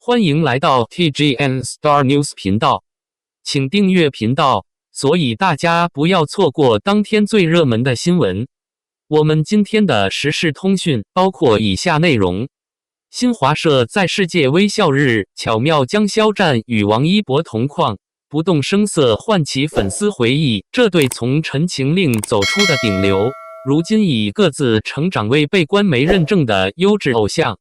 欢迎来到 TGN Star News 频道，请订阅频道，所以大家不要错过当天最热门的新闻。我们今天的时事通讯包括以下内容：新华社在世界微笑日巧妙将肖战与王一博同框，不动声色唤起粉丝回忆。这对从《陈情令》走出的顶流，如今已各自成长为被官媒认证的优质偶像。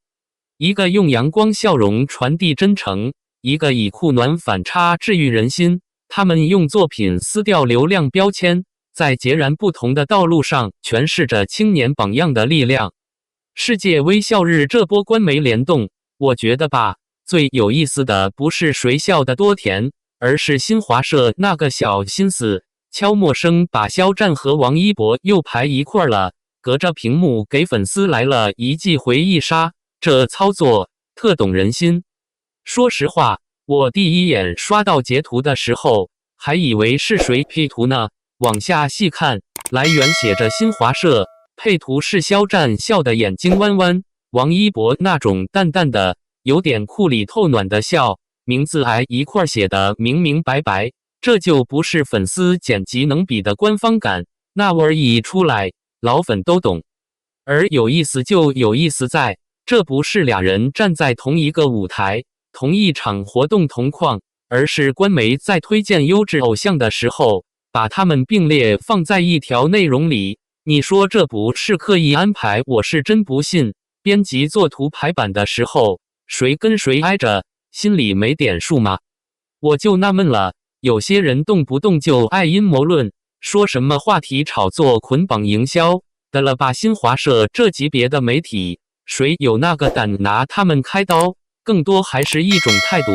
一个用阳光笑容传递真诚，一个以酷暖反差治愈人心。他们用作品撕掉流量标签，在截然不同的道路上诠释着青年榜样的力量。世界微笑日这波官媒联动，我觉得吧，最有意思的不是谁笑得多甜，而是新华社那个小心思，悄默声把肖战和王一博又排一块了，隔着屏幕给粉丝来了一记回忆杀。这操作特懂人心。说实话，我第一眼刷到截图的时候，还以为是谁 P 图呢。往下细看，来源写着新华社，配图是肖战笑得眼睛弯弯，王一博那种淡淡的、有点酷里透暖的笑，名字还一块写得明明白白。这就不是粉丝剪辑能比的官方感，那味儿一出来，老粉都懂。而有意思就有意思在，这不是俩人站在同一个舞台，同一场活动同框，而是官媒在推荐优质偶像的时候，把他们并列放在一条内容里。你说这不是刻意安排？我是真不信。编辑做图排版的时候，谁跟谁挨着，心里没点数吗？我就纳闷了，有些人动不动就爱阴谋论，说什么话题炒作捆绑营销的了吧？新华社这级别的媒体，谁有那个胆拿他们开刀？更多还是一种态度，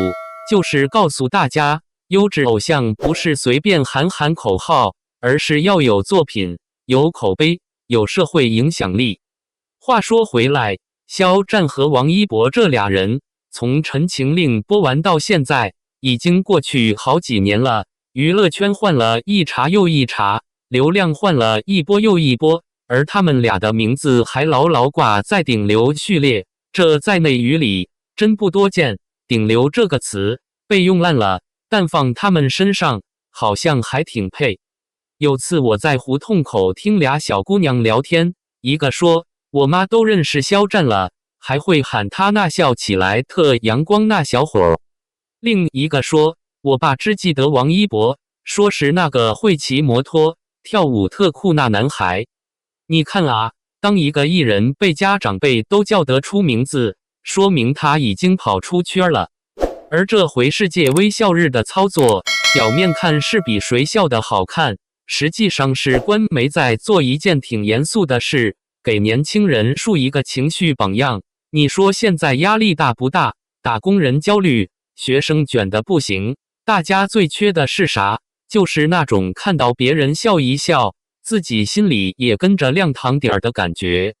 就是告诉大家，优质偶像不是随便喊喊口号，而是要有作品、有口碑、有社会影响力。话说回来，肖战和王一博这俩人，从《陈情令》播完到现在，已经过去好几年了。娱乐圈换了一茬又一茬，流量换了一波又一波。而他们俩的名字还牢牢挂在顶流序列，这在内娱里真不多见。顶流这个词被用烂了，但放他们身上好像还挺配。有次我在胡同口听俩小姑娘聊天，一个说我妈都认识肖战了，还会喊他那笑起来特阳光那小伙儿。另一个说我爸只记得王一博，说是那个会骑摩托跳舞特酷那男孩。你看啊，当一个艺人被家长辈都叫得出名字，说明他已经跑出圈了。而这回世界微笑日的操作，表面看是比谁笑得好看，实际上是官媒在做一件挺严肃的事，给年轻人树一个情绪榜样。你说现在压力大不大？打工人焦虑，学生卷得不行，大家最缺的是啥？就是那种看到别人笑一笑，自己心里也跟着亮堂点儿的感觉。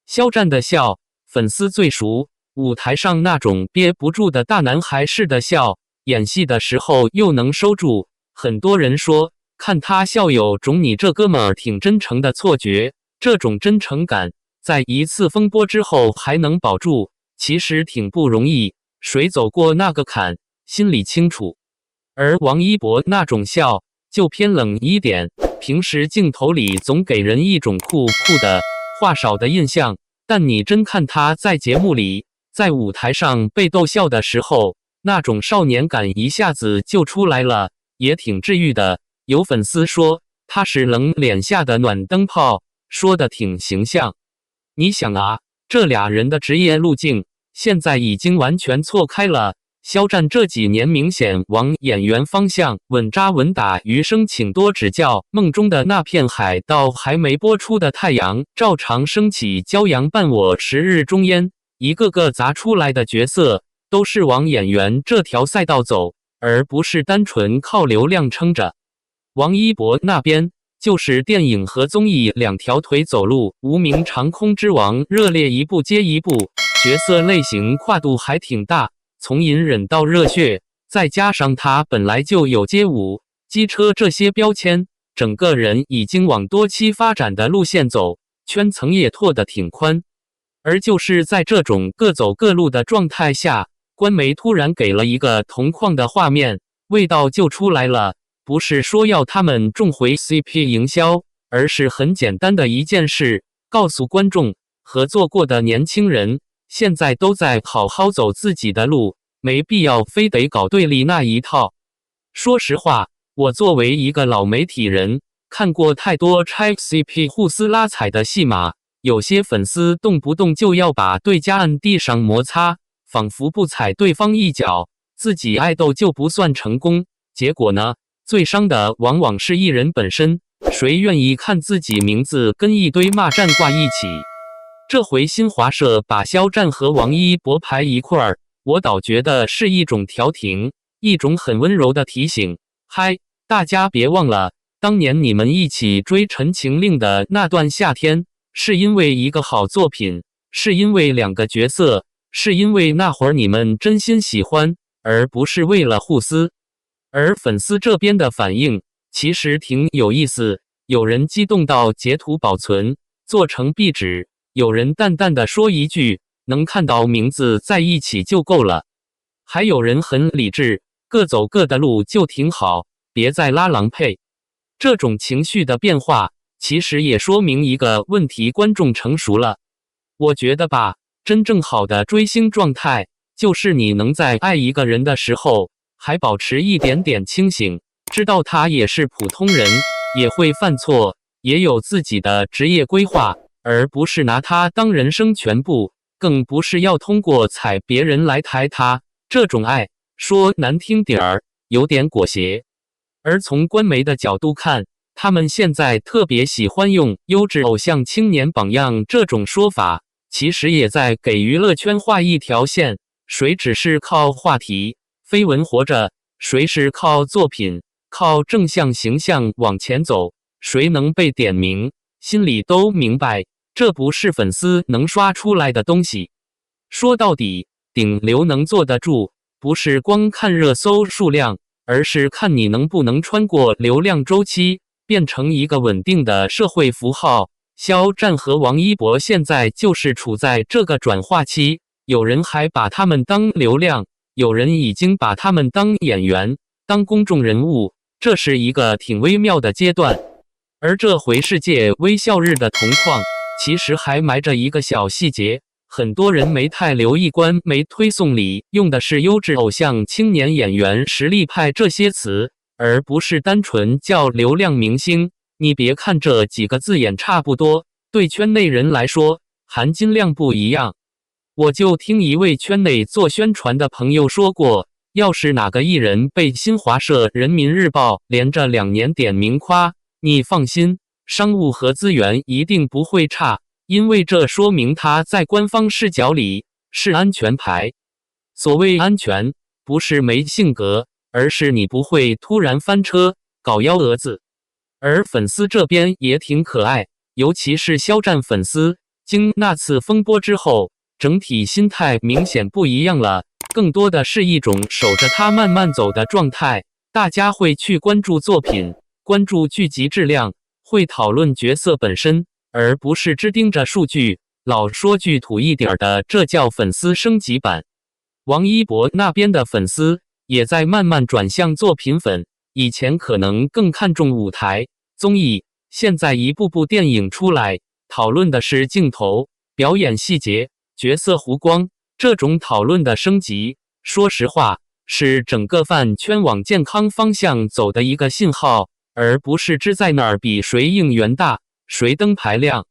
肖战的笑，粉丝最熟，舞台上那种憋不住的大男孩式的笑，演戏的时候又能收住。很多人说，看他笑有种你这哥们儿挺真诚的错觉，这种真诚感，在一次风波之后还能保住，其实挺不容易。谁走过那个坎，心里清楚。而王一博那种笑，就偏冷一点。平时镜头里总给人一种酷酷的、话少的印象，但你真看他在节目里、在舞台上被逗笑的时候，那种少年感一下子就出来了，也挺治愈的。有粉丝说他是冷脸下的暖灯泡，说的挺形象。你想啊，这俩人的职业路径现在已经完全错开了。肖战这几年明显往演员方向稳扎稳打，余生请多指教。梦中的那片海到还没播出的太阳照常升起，骄阳伴我时日中烟。一个个砸出来的角色都是往演员这条赛道走，而不是单纯靠流量撑着。王一博那边就是电影和综艺两条腿走路，无名长空之王热烈一部接一部，角色类型跨度还挺大。从隐忍到热血，再加上他本来就有街舞、机车这些标签，整个人已经往多期发展的路线走，圈层也拓得挺宽。而就是在这种各走各路的状态下，官媒突然给了一个同框的画面，味道就出来了。不是说要他们重回 CP 营销，而是很简单的一件事，告诉观众，合作过的年轻人现在都在好好走自己的路，没必要非得搞对立那一套。说实话，我作为一个老媒体人，看过太多拆 CP 互撕拉踩的戏码，有些粉丝动不动就要把对家按地上摩擦，仿佛不踩对方一脚，自己爱豆就不算成功。结果呢，最伤的往往是艺人本身，谁愿意看自己名字跟一堆骂战挂一起？这回新华社把肖战和王一博排一块儿，我倒觉得是一种调停，一种很温柔的提醒。嗨，大家别忘了，当年你们一起追《陈情令》的那段夏天，是因为一个好作品，是因为两个角色，是因为那会儿你们真心喜欢，而不是为了互撕。而粉丝这边的反应其实挺有意思，有人激动到截图保存，做成壁纸，有人淡淡的说一句，能看到名字在一起就够了。还有人很理智，各走各的路就挺好，别再拉郎配。这种情绪的变化，其实也说明一个问题，观众成熟了。我觉得吧，真正好的追星状态，就是你能在爱一个人的时候，还保持一点点清醒，知道他也是普通人，也会犯错，也有自己的职业规划，而不是拿他当人生全部，更不是要通过踩别人来抬他。这种爱，说难听点儿，有点裹挟。而从官媒的角度看，他们现在特别喜欢用优质偶像青年榜样这种说法，其实也在给娱乐圈画一条线，谁只是靠话题绯闻活着，谁是靠作品靠正向形象往前走，谁能被点名，心里都明白，这不是粉丝能刷出来的东西。说到底，顶流能坐得住，不是光看热搜数量，而是看你能不能穿过流量周期，变成一个稳定的社会符号。肖战和王一博现在就是处在这个转化期，有人还把他们当流量，有人已经把他们当演员，当公众人物，这是一个挺微妙的阶段。而这回世界微笑日的同框，其实还埋着一个小细节，很多人没太留意，官媒推送里用的是优质偶像青年演员实力派这些词，而不是单纯叫流量明星。你别看这几个字眼差不多，对圈内人来说含金量不一样。我就听一位圈内做宣传的朋友说过，要是哪个艺人被新华社、人民日报连着2年点名夸，你放心，商务和资源一定不会差，因为这说明他在官方视角里是安全牌。所谓安全，不是没性格，而是你不会突然翻车搞幺蛾子。而粉丝这边也挺可爱，尤其是肖战粉丝，经那次风波之后，整体心态明显不一样了，更多的是一种守着他慢慢走的状态。大家会去关注作品，关注剧集质量，会讨论角色本身，而不是只盯着数据。老说句土一点的，这叫粉丝升级版。王一博那边的粉丝也在慢慢转向作品粉，以前可能更看重舞台综艺，现在一部部电影出来，讨论的是镜头、表演细节、角色弧光，这种讨论的升级，说实话，是整个饭圈往健康方向走的一个信号，而不是只在那儿比谁应援大，谁灯牌亮。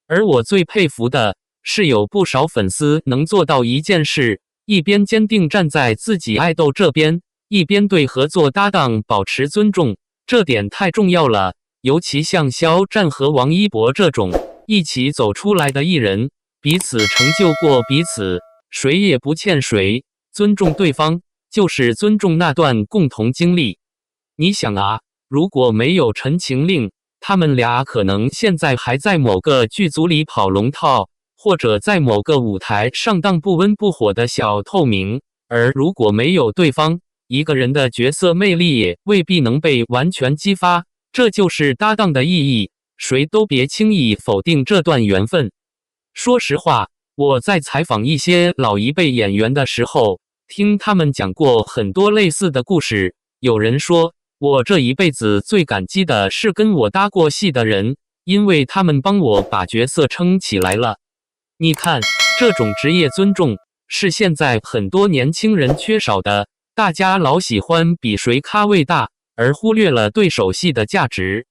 而我最佩服的是，有不少粉丝能做到一件事，一边坚定站在自己爱豆这边，一边对合作搭档保持尊重，这点太重要了。尤其像肖战和王一博这种一起走出来的艺人，彼此成就过彼此，谁也不欠谁，尊重对方就是尊重那段共同经历。你想啊，如果没有《陈情令》，他们俩可能现在还在某个剧组里跑龙套，或者在某个舞台上当不温不火的小透明。而如果没有对方，一个人的角色魅力也未必能被完全激发，这就是搭档的意义，谁都别轻易否定这段缘分。说实话，我在采访一些老一辈演员的时候，听他们讲过很多类似的故事。有人说，我这一辈子最感激的是跟我搭过戏的人，因为他们帮我把角色撑起来了。你看，这种职业尊重是现在很多年轻人缺少的，大家老喜欢比谁咖位大，而忽略了对手戏的价值。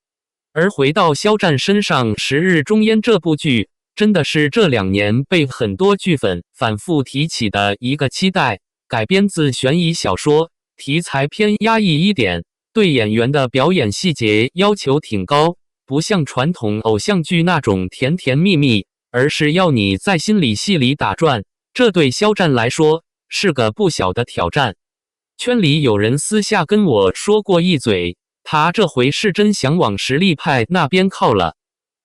而回到肖战身上，《十日终焉》这部剧真的是这2年被很多剧粉反复提起的一个期待。改编自悬疑小说，题材偏压抑一点，对演员的表演细节要求挺高，不像传统偶像剧那种甜甜蜜蜜，而是要你在心里戏里打转。这对肖战来说是个不小的挑战。圈里有人私下跟我说过一嘴，他这回是真想往实力派那边靠了。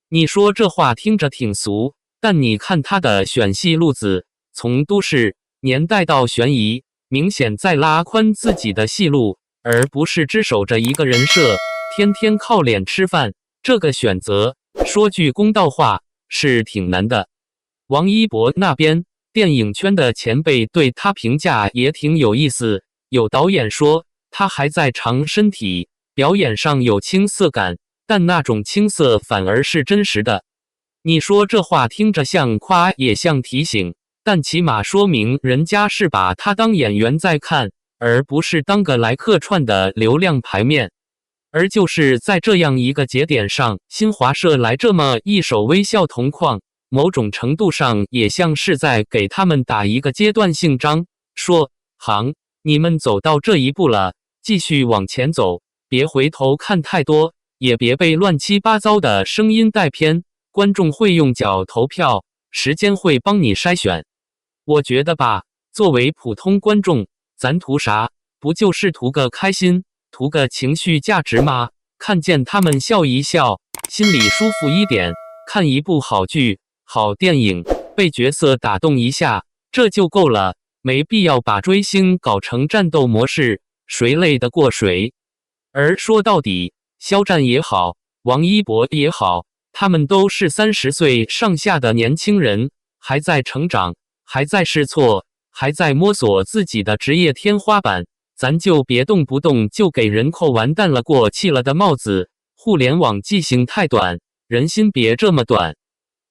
你说这话听着挺俗，但你看他的选戏路子，从都市年代到悬疑，明显在拉宽自己的戏路，而不是只守着一个人设，天天靠脸吃饭。这个选择，说句公道话，是挺难的。王一博那边，电影圈的前辈对他评价也挺有意思。有导演说，他还在长身体，表演上有青涩感，但那种青涩反而是真实的。你说这话听着像夸也像提醒，但起码说明人家是把他当演员在看，而不是当个来客串的流量牌面。而就是在这样一个节点上，新华社来这么一首微笑同框，某种程度上也像是在给他们打一个阶段性章，说你们走到这一步了，继续往前走，别回头看太多，也别被乱七八糟的声音带偏。观众会用脚投票，时间会帮你筛选。我觉得吧，作为普通观众，咱图啥？不就是图个开心，图个情绪价值吗？看见他们笑一笑，心里舒服一点，看一部好剧、好电影，被角色打动一下，这就够了。没必要把追星搞成战斗模式，谁累得过谁。而说到底，肖战也好，王一博也好，他们都是30岁上下的年轻人，还在成长，还在试错，还在摸索自己的职业天花板。咱就别动不动就给人扣完蛋了过气了的帽子。互联网记性太短，人心别这么短。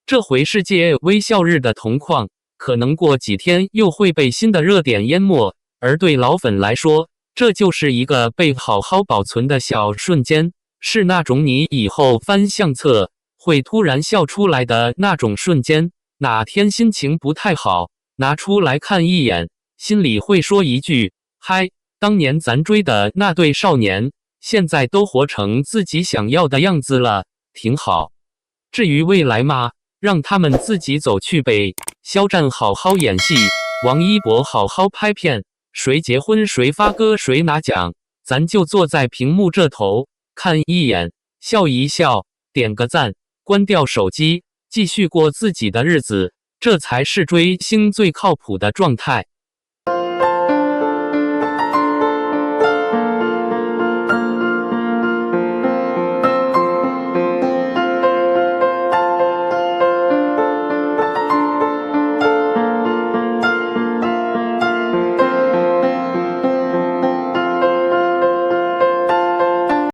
这回世界微笑日的同框，可能过几天又会被新的热点淹没，而对老粉来说，这就是一个被好好保存的小瞬间，是那种你以后翻相册会突然笑出来的那种瞬间。哪天心情不太好，拿出来看一眼，心里会说一句：嗨，当年咱追的那对少年，现在都活成自己想要的样子了，挺好。至于未来嘛，让他们自己走去呗。肖战好好演戏，王一博好好拍片，谁结婚谁发歌谁拿奖，咱就坐在屏幕这头看一眼，笑一笑，点个赞，关掉手机，继续过自己的日子，这才是追星最靠谱的状态。